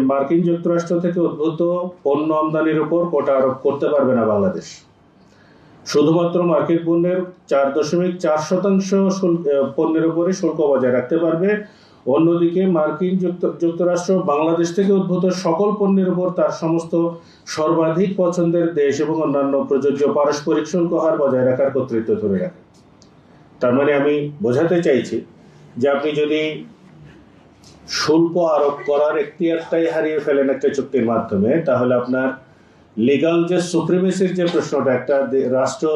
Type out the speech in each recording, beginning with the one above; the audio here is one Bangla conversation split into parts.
মার্কিন যুক্তরাষ্ট্র থেকে উদ্ভূত পণ্য আমদানির উপর কোটা আরোপ করতে পারবে না বাংলাদেশ। শুধুমাত্র মার্কিন পণ্যের 4.4% পণ্যের উপরে শুল্ক বজায় রাখতে পারবে। অন্যদিকে মার্কিন যুক্তরাষ্ট্র বাংলাদেশ থেকে উদ্ভূত সকল পণ্যের উপর তার সমস্ত সর্বাধিক পছন্দের দেশ এবং অন্যান্য প্রযোজ্য পারস্পরিক শুল্ক হার বজায় রাখার কর্তৃত্ব ধরে রাখে। তার মানে আমি বোঝাতে চাইছি যে আপনি যদি শুল্ক আরোপ করার এখতিয়ারটাই হারিয়ে ফেলেন একটা চুক্তির মাধ্যমে, তাহলে আপনার লিগাল যে সুপ্রিমেসির যে প্রশ্নটা, একটা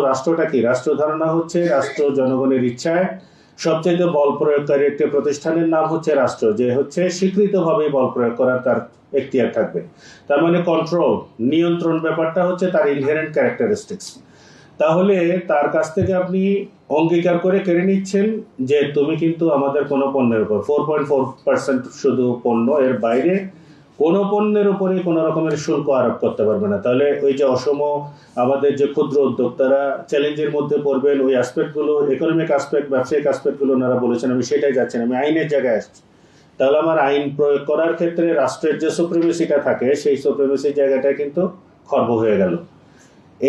রাষ্ট্রটা কি, রাষ্ট্র ধারণা হচ্ছে রাষ্ট্র জনগণের ইচ্ছায় সবচেয়ে বল প্রয়োগকারী একটি প্রতিষ্ঠানের নাম হচ্ছে রাষ্ট্র, যে হচ্ছে স্বীকৃতভাবে বল প্রয়োগ করার তার এখতিয়ার থাকবে। তার মানে কন্ট্রোল, নিয়ন্ত্রণ ব্যাপারটা হহচ্ছে তার ইনহেরেন্ট ক্যারেক্টারিস্টিক্স। তাহলে তার কাছ থেকে আপনি অঙ্গীকার করে কেড়ে নিচ্ছেন যে তুমি কিন্তু আমাদের কোনো পণ্যের উপর 4.4% শুধু পণ্য, এর বাইরে কোনো পণ্যের উপরে কোনো রকমের শুল্ক আরোপ করতে পারবে না। তাহলে ওই যে অসম আমাদের যে ক্ষুদ্র উদ্যোক্তারা চ্যালেঞ্জের মধ্যে পড়বেন, ওই অ্যাসপেক্টগুলো, ইকোনমিক অ্যাসপেক্ট, ব্যবসায়িক অ্যাসপেক্টগুলো ওনারা বলেছেন, আমি সেটাই যাচ্ছি না, আমি আইনের জায়গায় আসছি। তাহলে আমার আইন প্রয়োগ করার ক্ষেত্রে রাষ্ট্রের যে সুপ্রিমেসিটা থাকে, সেই সুপ্রিমেসির জায়গাটা কিন্তু খর্ব হয়ে গেল।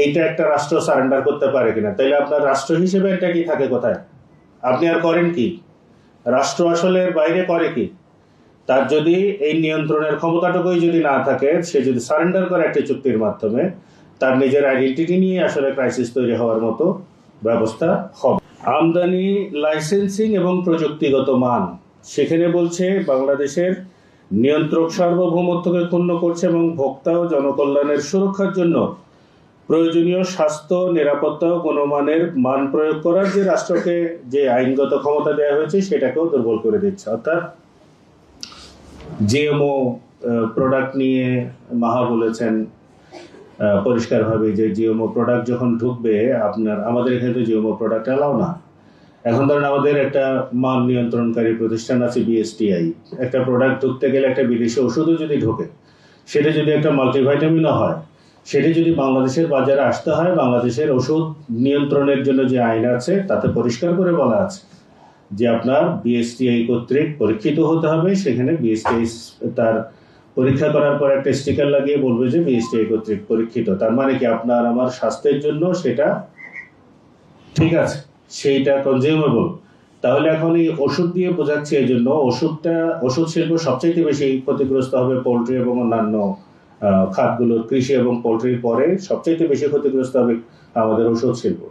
এইটা একটা রাষ্ট্র সারেন্ডার করতে পারে কিনা? তাইলে আপনার রাষ্ট্র হিসেবে এটা কি থাকে কোথায়? আপনি আর করেন কি? রাষ্ট্র আসলে বাইরে করে কি? তার যদি এই নিয়ন্ত্রণের ক্ষমতাটুকুই যদি না থাকে, সে যদি সারেন্ডার করে একটা চুক্তির মাধ্যমে, তার নিজের আইডেন্টিটি নিয়ে আসলে ক্রাইসিস তৈরি হওয়ার মতো ব্যবস্থা হবে। আমদানি, লাইসেন্সিং এবং প্রযুক্তিগত মান, সেখানে বলছে বাংলাদেশের নিয়ন্ত্রক সার্বভৌমত্বকে ক্ষুণ্ণ করছে এবং ভোক্তা ও জনকল্যাণের সুরক্ষার জন্য প্রয়োজনীয় স্বাস্থ্য, নিরাপত্তা ও গুণমানের মান প্রয়োগ করার যে রাষ্ট্রকে যে আইনগত ক্ষমতা দেওয়া হয়েছে সেটাকেও দুর্বল করে দিচ্ছে। অর্থাৎ জিএমও প্রোডাক্ট নিয়ে মাহা বলেছেন পরিষ্কারভাবে যে জিএমও প্রোডাক্ট যখন ঢুকবে, আমাদের এখানে তো জিএমও প্রোডাক্ট অ্যালাউ না। এখন ধরেন আমাদের একটা মান নিয়ন্ত্রণকারী প্রতিষ্ঠান আছে বিএসটিআই, একটা প্রোডাক্ট ঢুকতে গেলে, একটা বিদেশি ওষুধও যদি ঢোকে, সেটা যদি একটা মাল্টিভাইটামিনও হয়, সেটা যদি বাংলাদেশের বাজারে আসতে হয়, বাংলাদেশের ওষুধ নিয়ন্ত্রণের জন্য যে আইন আছে তাতে পরিষ্কার করে বলা আছে যে আপনার বিএসটিআই কর্তৃক পরীক্ষিত হতে হবে। সেখানে বিএসটিআই তার পরীক্ষা করার পর একটা স্টিকার লাগিয়ে বলবে যে বিএসটিআই কর্তৃক পরীক্ষিত। তার মানে কি আপনার আমার স্বাস্থ্যের জন্য সেটা ঠিক আছে, সেইটা কনজিউমেবল। তাহলে এখন এই ওষুধ দিয়ে বোঝাচ্ছে এই জন্য ওষুধ শিল্প সবচেয়ে বেশি ক্ষতিগ্রস্ত হবে। পোলট্রি এবং অন্যান্য খাতগুলো, কৃষি এবং পোলট্রির পরে সবচেয়ে বেশি ক্ষতিগ্রস্ত হবে আমাদের ওষুধ শিল্প।